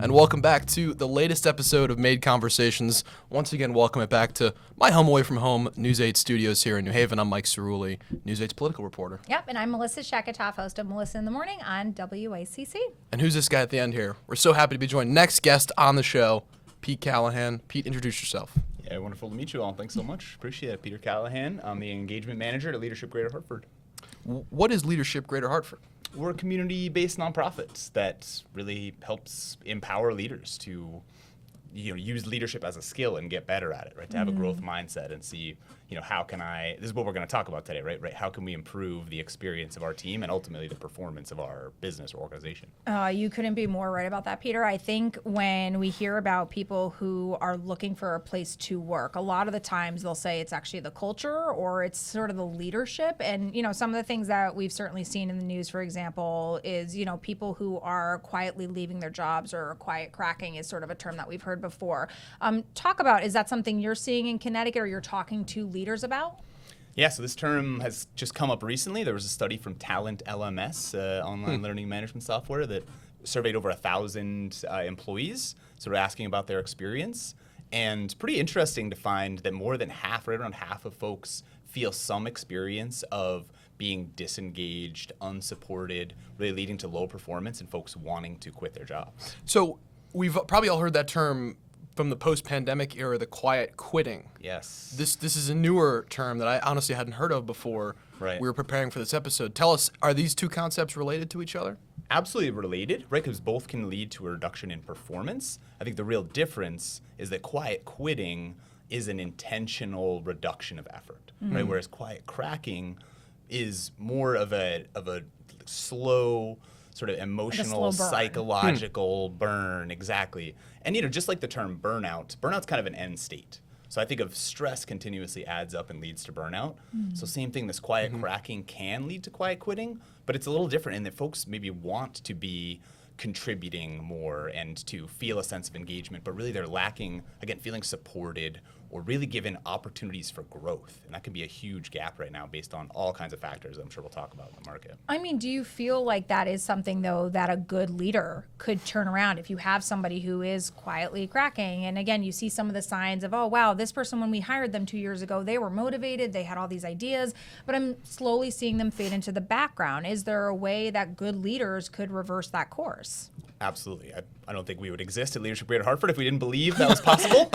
and welcome back to the latest episode of Made Conversations. Once again, welcome it back to my home away from home, News 8 studios here in New Haven. I'm Mike Cerulli, News 8's political reporter. Yep, and I'm Melissa Sheketoff, host of Melissa in the Morning on WACC. And who's this guy at the end here? We're so happy to be joined. Next guest on the show, Pete Callahan. Pete, introduce yourself. Yeah, wonderful to meet you all. Thanks so much. Appreciate it. Peter Callahan. I'm the engagement manager at Leadership Greater Hartford. What is Leadership Greater Hartford? We're a community-based nonprofit that really helps empower leaders to, use leadership as a skill and get better at it, right? To have a growth mindset and see, how can this is what we're going to talk about today, right? How can we improve the experience of our team and ultimately the performance of our business or organization? You couldn't be more right about that, Peter. I think when we hear about people who are looking for a place to work, a lot of the times they'll say it's actually the culture or it's sort of the leadership. And, some of the things that we've certainly seen in the news, for example, is, people who are quietly leaving their jobs, or quiet cracking is sort of a term that we've heard before. Talk about, is that something you're seeing in Connecticut or you're talking to leaders about? Yeah, so this term has just come up recently. There was a study from Talent LMS, online learning management software, that surveyed over 1,000 employees, sort of asking about their experience. And pretty interesting to find that more than half, right around half of folks feel some experience of being disengaged, unsupported, really leading to low performance and folks wanting to quit their jobs. So we've probably all heard that term from the post-pandemic era, the quiet quitting. Yes. This is a newer term that I honestly hadn't heard of before. Right. We were preparing for this episode. Tell us, are these two concepts related to each other? Absolutely related, right? Because both can lead to a reduction in performance. I think the real difference is that quiet quitting is an intentional reduction of effort, right? Whereas quiet cracking is more of a slow, sort of emotional, psychological burn, exactly. And just like the term burnout's kind of an end state. So I think of stress continuously adds up and leads to burnout. So same thing, this quiet cracking can lead to quiet quitting, but it's a little different in that folks maybe want to be contributing more and to feel a sense of engagement, but really they're lacking, again, feeling supported or really given opportunities for growth. And that can be a huge gap right now based on all kinds of factors that I'm sure we'll talk about in the market. I mean, do you feel like that is something, though, that a good leader could turn around if you have somebody who is quietly cracking? And again, you see some of the signs of, oh, wow, this person, when we hired them 2 years ago, they were motivated, they had all these ideas, but I'm slowly seeing them fade into the background. Is there a way that good leaders could reverse that course? Absolutely. I don't think we would exist at Leadership Greater Hartford if we didn't believe that was possible.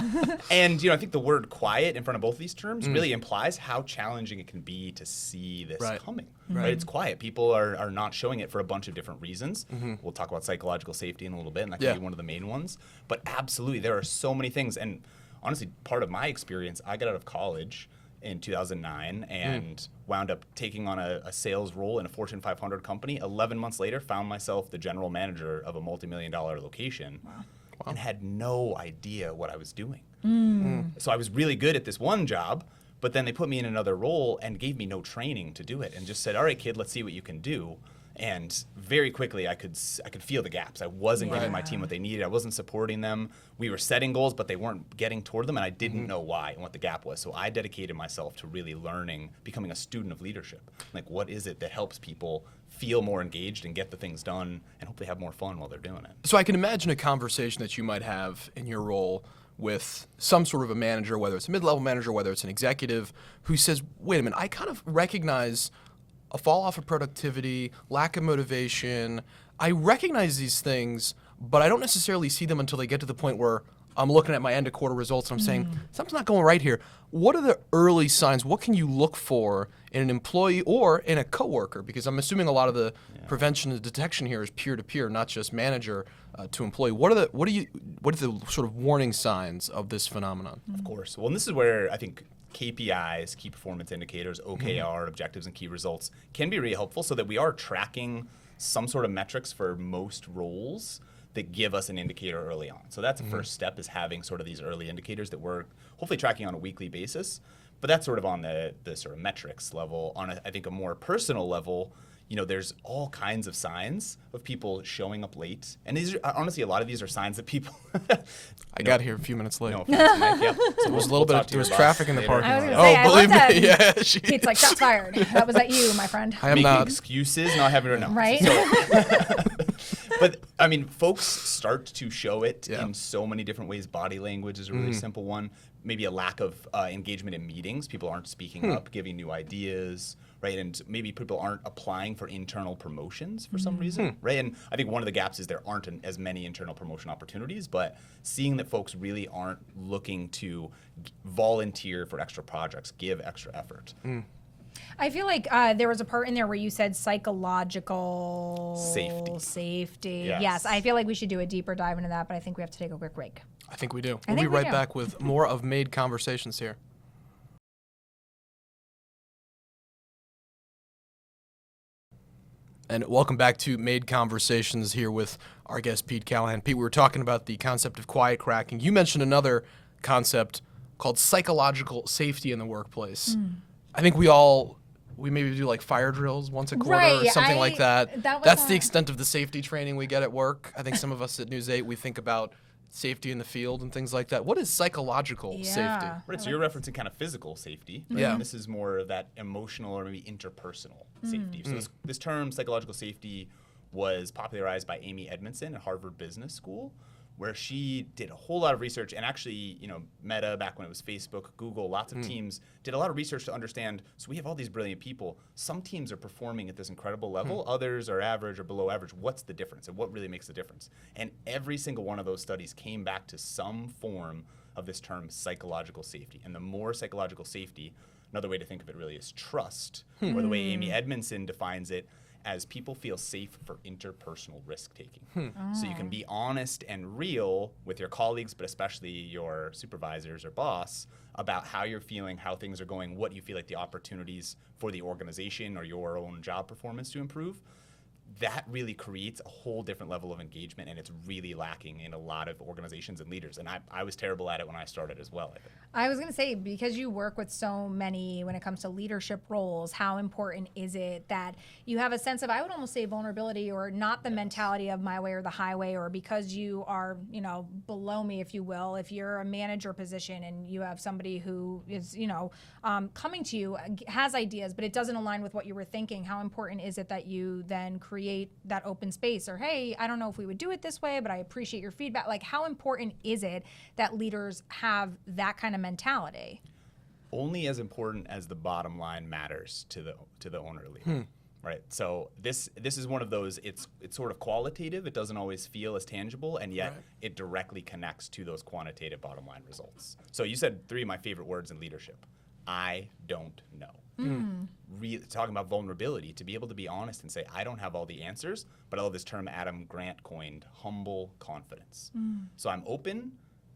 And, I think the word quiet in front of both of these terms really implies how challenging it can be to see this coming. Right? It's quiet. People are not showing it for a bunch of different reasons. We'll talk about psychological safety in a little bit, and that can be one of the main ones. But absolutely, there are so many things. And honestly, part of my experience, I got out of college in 2009 and wound up taking on a sales role in a Fortune 500 company. 11 months later, found myself the general manager of a multi-million-dollar location and had no idea what I was doing. So I was really good at this one job, but then they put me in another role and gave me no training to do it and just said, all right, kid, let's see what you can do. And very quickly, I could feel the gaps. I wasn't giving my team what they needed. I wasn't supporting them. We were setting goals, but they weren't getting toward them, and I didn't know why and what the gap was. So I dedicated myself to really learning, becoming a student of leadership. Like, what is it that helps people feel more engaged and get the things done and hopefully have more fun while they're doing it? So I can imagine a conversation that you might have in your role with some sort of a manager, whether it's a mid-level manager, whether it's an executive, who says, wait a minute, I kind of recognize a fall off of productivity, lack of motivation. I recognize these things, but I don't necessarily see them until they get to the point where I'm looking at my end of quarter results and I'm saying, something's not going right here. What are the early signs? What can you look for in an employee or in a coworker? Because I'm assuming a lot of the prevention and detection here is peer-to-peer, not just manager to employee. What are the sort of warning signs of this phenomenon? Of course. Well, and this is where I think KPIs, key performance indicators, OKR, objectives and key results, can be really helpful so that we are tracking some sort of metrics for most roles that give us an indicator early on. So that's the first step, is having sort of these early indicators that we're hopefully tracking on a weekly basis. But that's sort of on the sort of metrics level. On I think a more personal level, there's all kinds of signs of people showing up late. And these are, honestly, a lot of these are signs that people... I got here a few minutes late. No offense, Mike, yeah. So there was a little bit there was traffic in the parking lot. I was gonna say, I love that. Yeah. Pete's like, shots fired. That was at you, my friend. I am making not excuses, not having to know. Right? But I mean, folks start to show it in so many different ways. Body language is a really simple one. Maybe a lack of engagement in meetings. People aren't speaking up, giving new ideas, right? And maybe people aren't applying for internal promotions for some reason, right? And I think one of the gaps is there aren't as many internal promotion opportunities, but seeing that folks really aren't looking to volunteer for extra projects, give extra effort. I feel like there was a part in there where you said psychological safety. Yes, I feel like we should do a deeper dive into that, but I think we have to take a quick break. I think we do. We'll be right back with more of Made Conversations here. And welcome back to Made Conversations here with our guest, Pete Callahan. Pete, we were talking about the concept of quiet cracking. You mentioned another concept called psychological safety in the workplace. I think we maybe do like fire drills once a quarter or something like that. That's the extent of the safety training we get at work. I think some of us at News 8, we think about safety in the field and things like that. What is psychological safety? Right, so you're referencing kind of physical safety. Right? Yeah. And this is more of that emotional or maybe interpersonal safety. So this term, psychological safety, was popularized by Amy Edmondson at Harvard Business School, where she did a whole lot of research, and actually, Meta, back when it was Facebook, Google, lots of teams did a lot of research to understand, so we have all these brilliant people. Some teams are performing at this incredible level, others are average or below average. What's the difference, and what really makes the difference? And every single one of those studies came back to some form of this term, psychological safety. And the more psychological safety, another way to think of it really is trust, or the way Amy Edmondson defines it, as people feel safe for interpersonal risk-taking. So you can be honest and real with your colleagues, but especially your supervisors or boss, about how you're feeling, how things are going, what you feel like the opportunities for the organization or your own job performance to improve. That really creates a whole different level of engagement, and it's really lacking in a lot of organizations and leaders. And I was terrible at it when I started as well, I think. I was going to say, because you work with so many when it comes to leadership roles, how important is it that you have a sense of, I would almost say, vulnerability, or not the mentality of my way or the highway, or because you are, below me, if you will. If you're a manager position and you have somebody who is, coming to you, has ideas, but it doesn't align with what you were thinking, how important is it that you then create that open space, or, hey, I don't know if we would do it this way, but I appreciate your feedback. Like, how important is it that leaders have that kind of mentality? Only as important as the bottom line matters to the owner leader. Right. So this is one of those, it's sort of qualitative. It doesn't always feel as tangible, and yet it directly connects to those quantitative bottom line results. So you said 3 of my favorite words in leadership. I don't know. Talking about vulnerability, to be able to be honest and say, I don't have all the answers, but I love this term Adam Grant coined, humble confidence. So I'm open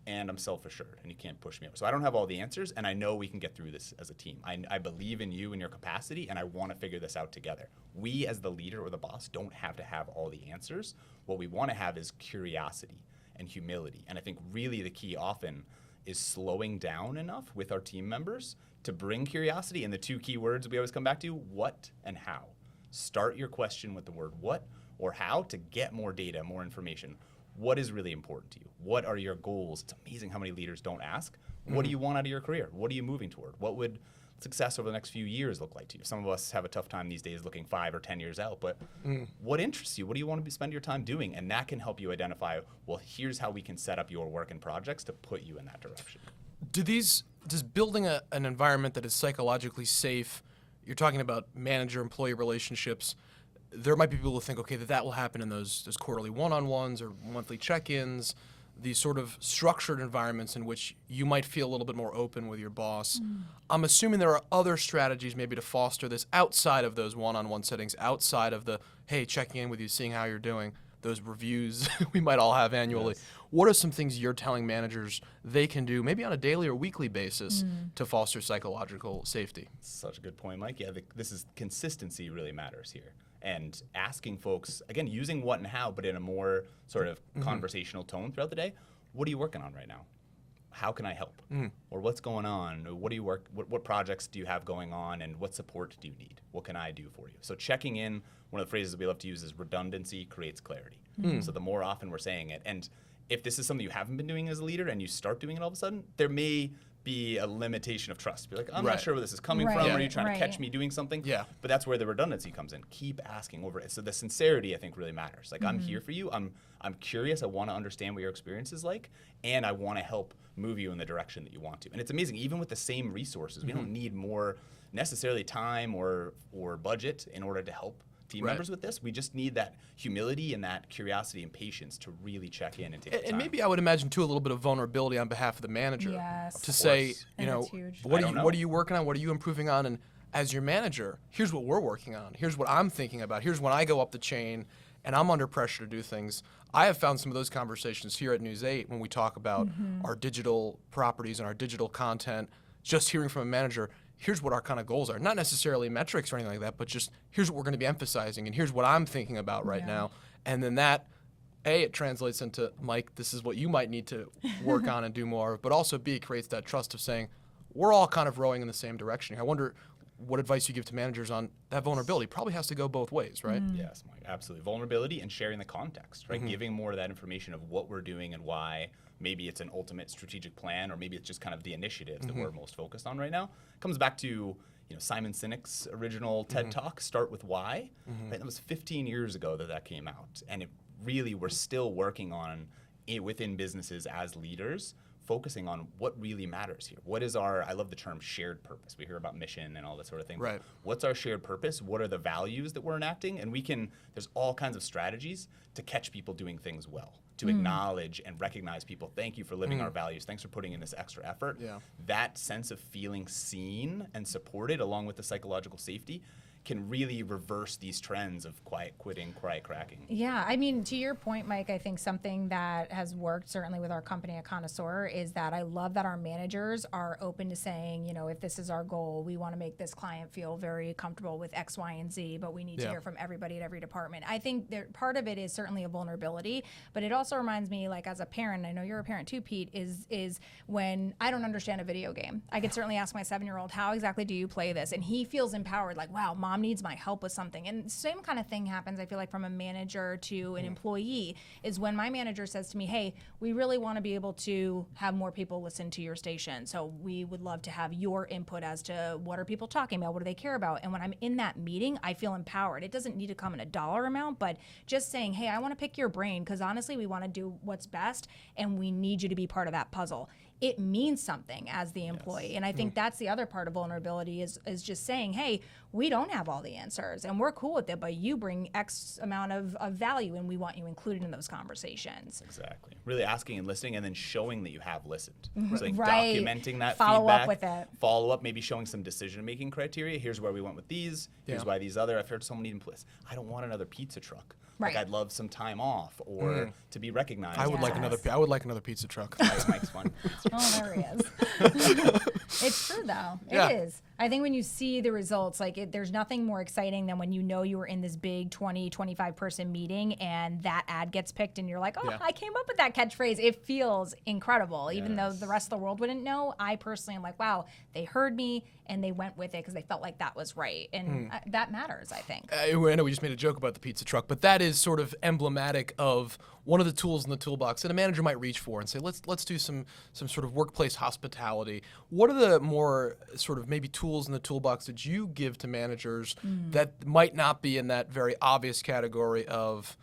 and I'm self-assured, and you can't push me over. So I don't have all the answers, and I know we can get through this as a team. I believe in you and your capacity, and I want to figure this out together. We, as the leader or the boss, don't have to have all the answers. What we want to have is curiosity and humility. And I think really the key often is slowing down enough with our team members to bring curiosity. And the 2 key words we always come back to, what and how. Start your question with the word what or how to get more data, more information. What is really important to you? What are your goals? It's amazing how many leaders don't ask. What do you want out of your career? What are you moving toward? What would success over the next few years look like to you? Some of us have a tough time these days looking 5 or 10 years out, but what interests you? What do you want to spend your time doing? And that can help you identify, well, here's how we can set up your work and projects to put you in that direction. Does building an environment that is psychologically safe, you're talking about manager-employee relationships, there might be people who think, okay, that will happen in those quarterly one-on-ones or monthly check-ins, these sort of structured environments in which you might feel a little bit more open with your boss. I'm assuming there are other strategies maybe to foster this outside of those one-on-one settings, outside of the, hey, checking in with you, seeing how you're doing, those reviews we might all have annually. Yes. What are some things you're telling managers they can do, maybe on a daily or weekly basis, to foster psychological safety? Such a good point, Mike. Yeah, this is consistency really matters here. And asking folks, again, using what and how, but in a more sort of conversational tone throughout the day. What are you working on right now? How can I help? Or what's going on? Or what projects do you have going on, and what support do you need? What can I do for you? So checking in, one of the phrases we love to use is redundancy creates clarity. So the more often we're saying it, and if this is something you haven't been doing as a leader and you start doing it all of a sudden, there may be a limitation of trust. Be like, I'm Right. not sure where this is coming Right. from. Yeah. Are you trying to catch Right. me doing something? Yeah. But that's where the redundancy comes in. Keep asking over it. So the sincerity, I think, really matters. Like, I'm here for you. I'm curious. I want to understand what your experience is like, and I want to help move you in the direction that you want to. And it's amazing, even with the same resources, we don't need more necessarily time or budget in order to help team Right. members with this. We just need that humility and that curiosity and patience to really check in and take the time. And maybe I would imagine too a little bit of vulnerability on behalf of the manager Yes. to Of say, course. you know, That's huge. what I are you don't what know. are you working on? What are you improving on? And as your manager, here's what we're working on. Here's what I'm thinking about. Here's when I go up the chain and I'm under pressure to do things. I have found some of those conversations here at News 8 when we talk about our digital properties and our digital content, just hearing from a manager, here's what our kind of goals are. Not necessarily metrics or anything like that, but just here's what we're going to be emphasizing and here's what I'm thinking about right now. And then that, A, it translates into, Mike, this is what you might need to work on and do more of, but also B, it creates that trust of saying, we're all kind of rowing in the same direction. I wonder what advice you give to managers on that vulnerability. Probably has to go both ways, right? Yes, Mike, absolutely. Vulnerability and sharing the context, right? Giving more of that information of what we're doing and why. Maybe it's an ultimate strategic plan, or maybe it's just kind of the initiatives that we're most focused on right now. Comes back to Simon Sinek's original TED Talk, Start With Why. Right? That was 15 years ago that came out, and it really we're still working on it within businesses as leaders, focusing on what really matters here. What is I love the term shared purpose. We hear about mission and all that sort of thing. Right. What's our shared purpose? What are the values that we're enacting? And there's all kinds of strategies to catch people doing things well, to acknowledge and recognize people. Thank you for living our values. Thanks for putting in this extra effort. Yeah. That sense of feeling seen and supported, along with the psychological safety, can really reverse these trends of quiet quitting, quiet cracking. Yeah, I mean, to your point, Mike, I think something that has worked certainly with our company at Connoisseur is that I love that our managers are open to saying, if this is our goal, we want to make this client feel very comfortable with X, Y, and Z, but we need to hear from everybody at every department. I think part of it is certainly a vulnerability, but it also reminds me, like as a parent, I know you're a parent too, Pete, is when I don't understand a video game. I could certainly ask my 7-year-old, how exactly do you play this? And he feels empowered, like, wow, Mom needs my help with something. And same kind of thing happens, I feel like, from a manager to an employee, is when my manager says to me, hey, we really want to be able to have more people listen to your station. So we would love to have your input as to what are people talking about? What do they care about? And when I'm in that meeting, I feel empowered. It doesn't need to come in a dollar amount, but just saying, hey, I want to pick your brain because honestly, we want to do what's best and we need you to be part of that puzzle. It means something as the employee. And I think that's the other part of vulnerability is just saying, hey, we don't have all the answers and we're cool with it, but you bring X amount of value and we want you included in those conversations. Exactly. Really asking and listening and then showing that you have listened. So like Right. documenting that Follow up feedback. with it. Follow up, maybe showing some decision-making criteria. Here's where we went with these. Here's why these other. I've heard so many employees, I don't want another pizza truck. Right. Like I'd love some time off or to be recognized. I would like Yes. another pizza truck. Mike's fun. Oh, there he is. It's true, though. Yeah. It is. I think when you see the results, there's nothing more exciting than when you know you were in this big 20, 25 person meeting and that ad gets picked and you're like, oh, Yeah. I came up with that catchphrase. It feels incredible. Even though the rest of the world wouldn't know, I personally am like, wow, they heard me and they went with it because they felt like that was right. And that matters, I think. I know we just made a joke about the pizza truck, but that is sort of emblematic of one of the tools in the toolbox that a manager might reach for and say, let's do some sort of workplace hospitality. What are the more sort of maybe tools in the toolbox that you give to managers that might not be in that very obvious category of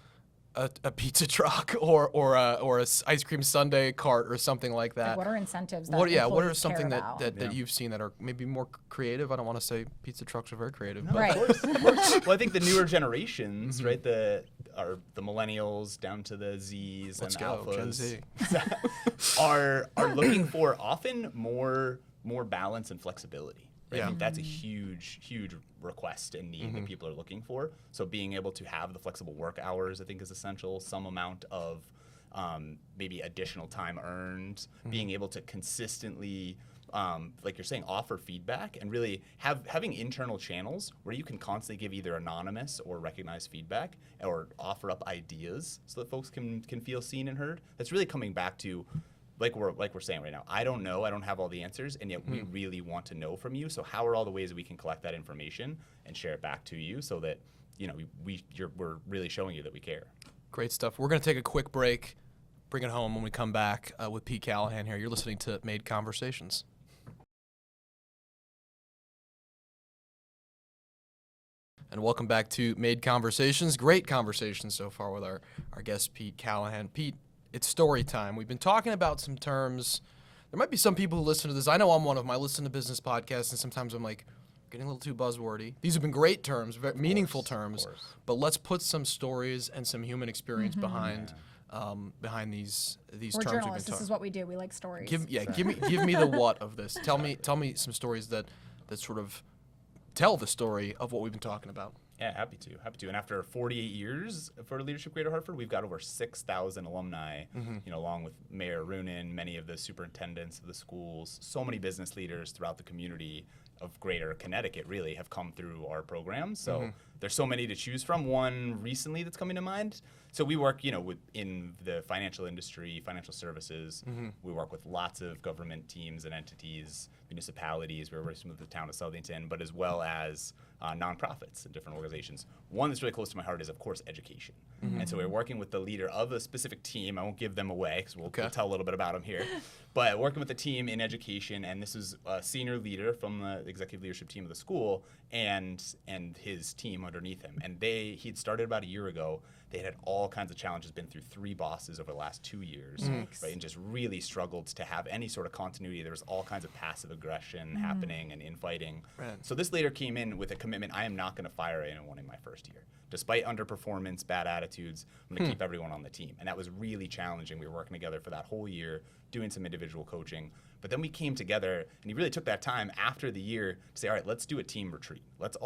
a pizza truck or a ice cream sundae cart or something like that? What are incentives that What are employees something care that, about? that you've seen that are maybe more creative? I don't want to say pizza trucks are very creative, but Right. Well, I think the newer generations, right, the millennials down to the Zs Let's and go, alphas, Gen Z. are looking for often more balance and flexibility. Right? Yeah. I think that's a huge request and need that people are looking for. So being able to have the flexible work hours, I think, is essential. Some amount of maybe additional time earned, being able to consistently, like you're saying, offer feedback and really having internal channels where you can constantly give either anonymous or recognized feedback or offer up ideas so that folks can feel seen and heard. That's really coming back to like we're saying right now, I don't know, I don't have all the answers, and yet we really want to know from you. So how are all the ways that we can collect that information and share it back to you so that we're really showing you that we care. Great stuff. We're going to take a quick break, bring it home when we come back with Pete Callahan here. You're listening to Made Conversations. And welcome back to Made Conversations. Great conversations so far with our guest, Pete Callahan. Pete, it's story time. We've been talking about some terms. There might be some people who listen to this. I know I'm one of them. I listen to business podcasts, and sometimes I'm like, getting a little too buzzwordy. These have been great terms, very meaningful terms, but let's put some stories and some human experience behind these We're terms. journalists. This is what we do. We like stories. Give me the what of this. Tell me some stories that sort of tell the story of what we've been talking about. Yeah, happy to. And after 48 years for Leadership Greater Hartford, we've got over 6,000 alumni, along with Mayor Roonin, many of the superintendents of the schools, so many business leaders throughout the community of Greater Connecticut really have come through our program. So there's so many to choose from. One recently that's coming to mind. So we work, in the financial industry, financial services. We work with lots of government teams and entities, municipalities. We're working with the town of Southington, but as well as nonprofits and different organizations. One that's really close to my heart is, of course, education. And so we're working with the leader of a specific team. I won't give them away because we'll tell a little bit about them here. But working with the team in education, and this is a senior leader from the executive leadership team of the school and his team underneath him. And he'd started about a year ago. They had all kinds of challenges, been through 3 bosses over the last 2 years, right, and just really struggled to have any sort of continuity. There was all kinds of passive aggression happening and infighting. Right. So this leader came in with a commitment: I am not going to fire anyone in my first year. Despite underperformance, bad attitudes, I'm going to keep everyone on the team. And that was really challenging. We were working together for that whole year, doing some individual coaching. But then we came together, and he really took that time after the year to say, all right, let's do a team retreat. Let's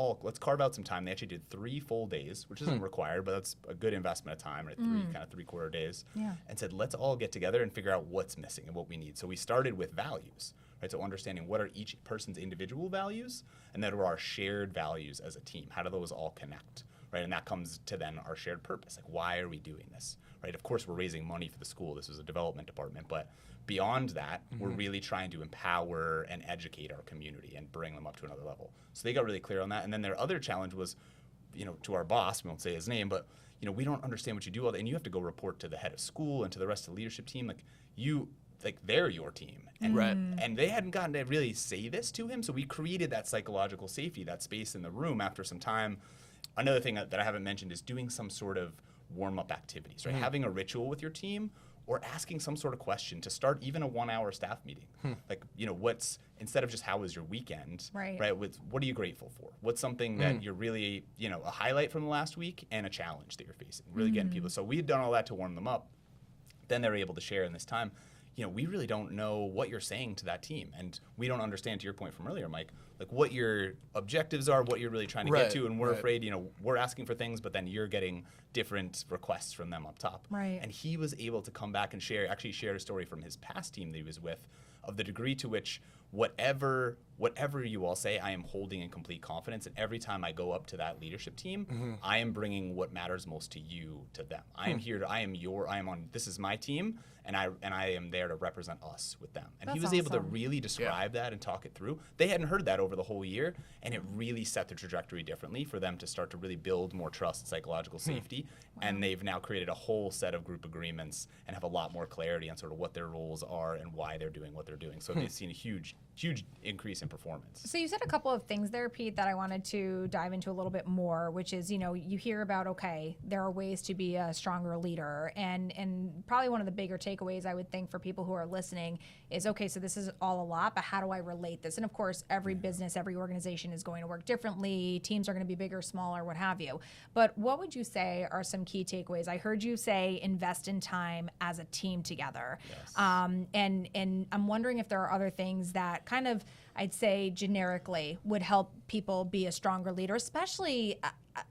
carve out some time. They actually did 3 full days, which isn't required, but that's a good investment of time, right? 3.25 days. Yeah. And said, let's all get together and figure out what's missing and what we need. So we started with values, right? So understanding what are each person's individual values, and then what are our shared values as a team. How do those all connect? Right, and that comes to then our shared purpose. Like, why are we doing this? Right. Of course, we're raising money for the school. This is a development department, but beyond that, we're really trying to empower and educate our community and bring them up to another level. So they got really clear on that. And then their other challenge was, to our boss, we won't say his name, but we don't understand what you do all day, and you have to go report to the head of school and to the rest of the leadership team. They're your team. And, and they hadn't gotten to really say this to him, so we created that psychological safety, that space in the room after some time. Another thing that I haven't mentioned is doing some sort of warm-up activities, right? Having a ritual with your team, or asking some sort of question to start even a 1-hour staff meeting. Like, what's, instead of just how was your weekend, right? What are you grateful for? What's something that you're really, a highlight from the last week and a challenge that you're facing? Really getting people. So we had done all that to warm them up. Then they were able to share in this time. We really don't know what you're saying to that team. And we don't understand, to your point from earlier, Mike, like what your objectives are, what you're really trying to get to. And we're afraid, we're asking for things, but then you're getting different requests from them up top. Right. And he was able to come back and actually share a story from his past team that he was with, of the degree to which whatever you all say, I am holding in complete confidence. And every time I go up to that leadership team, I am bringing what matters most to you to them. I am here this is my team, and I am there to represent us with them. And he was able to really describe that and talk it through. They hadn't heard that over the whole year, and it really set the trajectory differently for them to start to really build more trust, psychological safety. And they've now created a whole set of group agreements and have a lot more clarity on sort of what their roles are and why they're doing what they're doing. So they've seen a huge increase in performance. So you said a couple of things there, Pete, that I wanted to dive into a little bit more, which is, you hear about, okay, there are ways to be a stronger leader. And probably one of the bigger takeaways I would think for people who are listening is, okay, so this is all a lot, but how do I relate this? And of course, every business, every organization is going to work differently. Teams are going to be bigger, smaller, what have you. But what would you say are some key takeaways? I heard you say invest in time as a team together. Yes. And I'm wondering if there are other things that kind of, I'd say generically, would help people be a stronger leader, especially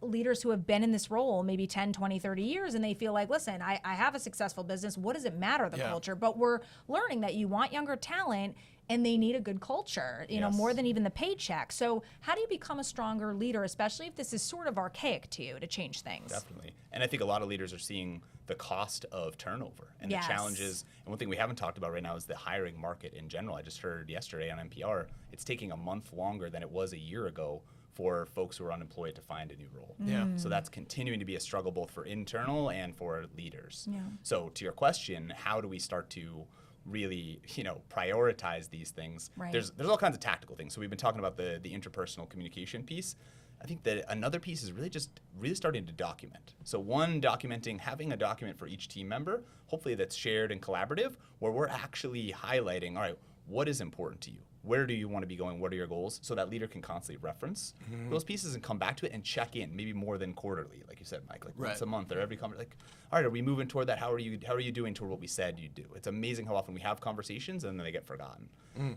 leaders who have been in this role maybe 10, 20, 30 years, and they feel like, listen, I have a successful business. What does it matter, the culture? But we're learning that you want younger talent, and they need a good culture, more than even the paycheck. So how do you become a stronger leader, especially if this is sort of archaic to you, to change things? Definitely. And I think a lot of leaders are seeing the cost of turnover and the challenges. And one thing we haven't talked about right now is the hiring market in general. I just heard yesterday on NPR, it's taking a month longer than it was a year ago for folks who are unemployed to find a new role. Yeah. So that's continuing to be a struggle both for internal and for leaders. Yeah. So to your question, how do we start to really, prioritize these things? Right. There's all kinds of tactical things. So we've been talking about the interpersonal communication piece. I think that another piece is really starting to document. So having a document for each team member, hopefully that's shared and collaborative, where we're actually highlighting, all right, what is important to you? Where do you want to be going? What are your goals? So that leader can constantly reference those pieces and come back to it and check in, maybe more than quarterly, like you said, Mike, like once a month or every conversation. Like, all right, are we moving toward that? How are you doing toward what we said you'd do? It's amazing how often we have conversations and then they get forgotten.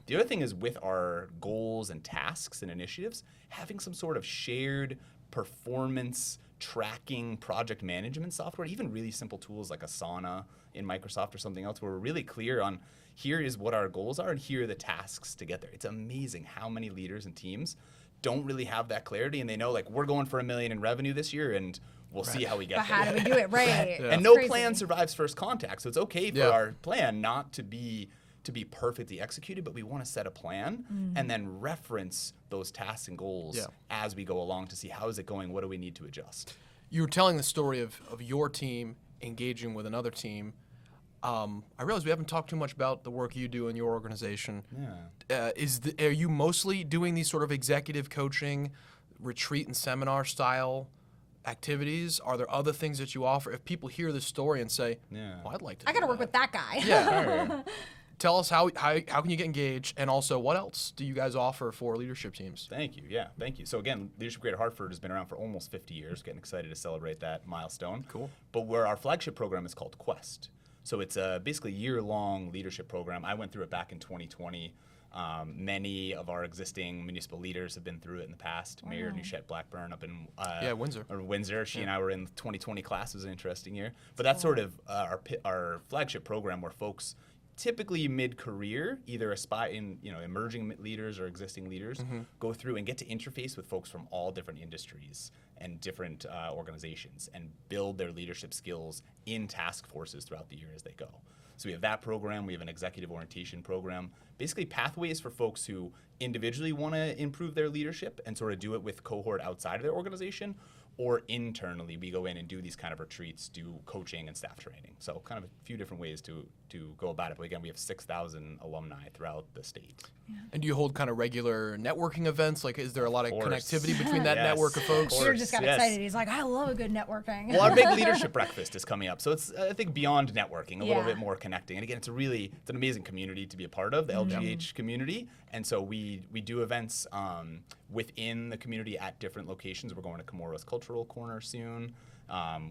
The other thing is with our goals and tasks and initiatives, having some sort of shared performance tracking project management software, even really simple tools like Asana in Microsoft or something else, where we're really clear on here is what our goals are and here are the tasks to get there. It's amazing how many leaders and teams don't really have that clarity, and they know, like, we're going for $1 million in revenue this year and we'll see how we get But there. how do we do it? Right. And no plan survives first contact. So it's okay for our plan not to be perfectly executed, but we want to set a plan and then reference those tasks and goals as we go along to see how is it going, what do we need to adjust. You were telling the story of your team engaging with another team. I realize we haven't talked too much about the work you do in your organization. Are you mostly doing these sort of executive coaching, retreat and seminar style activities? Are there other things that you offer? If people hear this story and say, "Oh, I'd like to," I got to work with that guy. Yeah. Tell us how can you get engaged, and also what else do you guys offer for leadership teams? Thank you. Yeah, thank you. So again, Leadership Greater Hartford has been around for almost 50 years. Getting excited to celebrate that milestone. Cool. But where our flagship program is called Quest. So it's a basically year-long leadership program. I went through it back in 2020. Many of our existing municipal leaders have been through it in the past. Wow. Mayor Newchette Blackburn up in Windsor. She and I were in the 2020 class. It was an interesting year. But that's sort of our flagship program where folks typically mid-career, either emerging leaders or existing leaders, go through and get to interface with folks from all different industries and different organizations and build their leadership skills in task forces throughout the year as they go. So we have that program. We have an executive orientation program. Basically pathways for folks who individually want to improve their leadership and sort of do it with cohort outside of their organization, or internally we go in and do these kind of retreats, do coaching and staff training. So kind of a few different ways to go about it. But again, we have 6,000 alumni throughout the state. Yeah. And do you hold kind of regular networking events? Like, is there a lot of connectivity between that network of folks? Peter just got excited. He's like, I love a good networking. Well, our big leadership breakfast is coming up. So it's, I think, beyond networking, a little bit more connecting. And again, it's an amazing community to be a part of, the LGH community. And so we do events within the community at different locations. We're going to Camorra's Cultural Corner soon.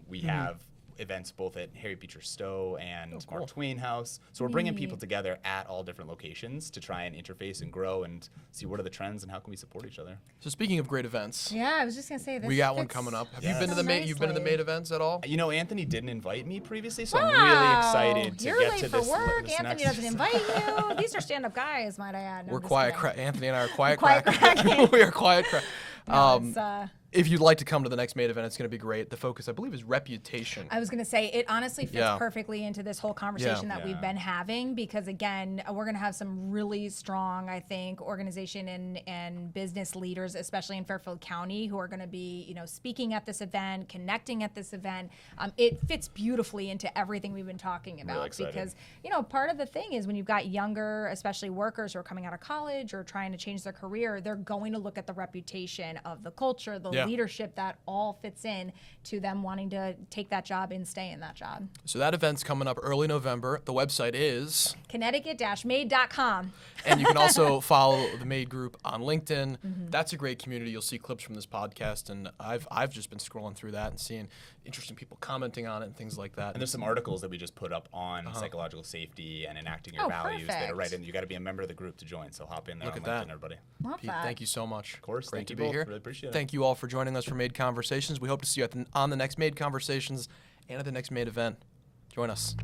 We have events both at Harry Beecher Stowe and Mark Twain House. So we're bringing people together at all different locations to try and interface and grow and see what are the trends and how can we support each other. So speaking of great events, I was just gonna say this. We got one coming up. Have you been to the You've been to the MADE events at all? You know, Anthony didn't invite me previously, so I'm really excited to You're get late to for this. work. This Anthony next doesn't invite you. These are stand-up guys, might I add. No, We're just quiet. kidding. Anthony and I are quiet. Quiet cracking. We are quiet. No, if you'd like to come to the next MADE event, it's going to be great. The focus, I believe, is reputation. I was going to say, it honestly fits perfectly into this whole conversation that we've been having, because again, we're going to have some really strong, I think, organization and business leaders, especially in Fairfield County, who are going to be, speaking at this event, connecting at this event. It fits beautifully into everything we've been talking about, because, part of the thing is when you've got younger, especially workers who are coming out of college or trying to change their career, they're going to look at the reputation of the culture, the leadership, that all fits in to them wanting to take that job and stay in that job. So that event's coming up early November. The website is Connecticut-made.com. And you can also follow the MADE group on LinkedIn. That's a great community. You'll see clips from this podcast, and I've just been scrolling through that and seeing interesting people commenting on it and things like that. And there's some articles that we just put up on psychological safety and enacting your values that are right in. You got to be a member of the group to join, so hop in there. Look on LinkedIn, everybody. Love Pete, that. thank you so much. Of course. Great thank to you be both. here. Really appreciate it. Thank you all for joining us for MADE Conversations. We hope to see you on the next MADE Conversations and at the next MADE event. Join us.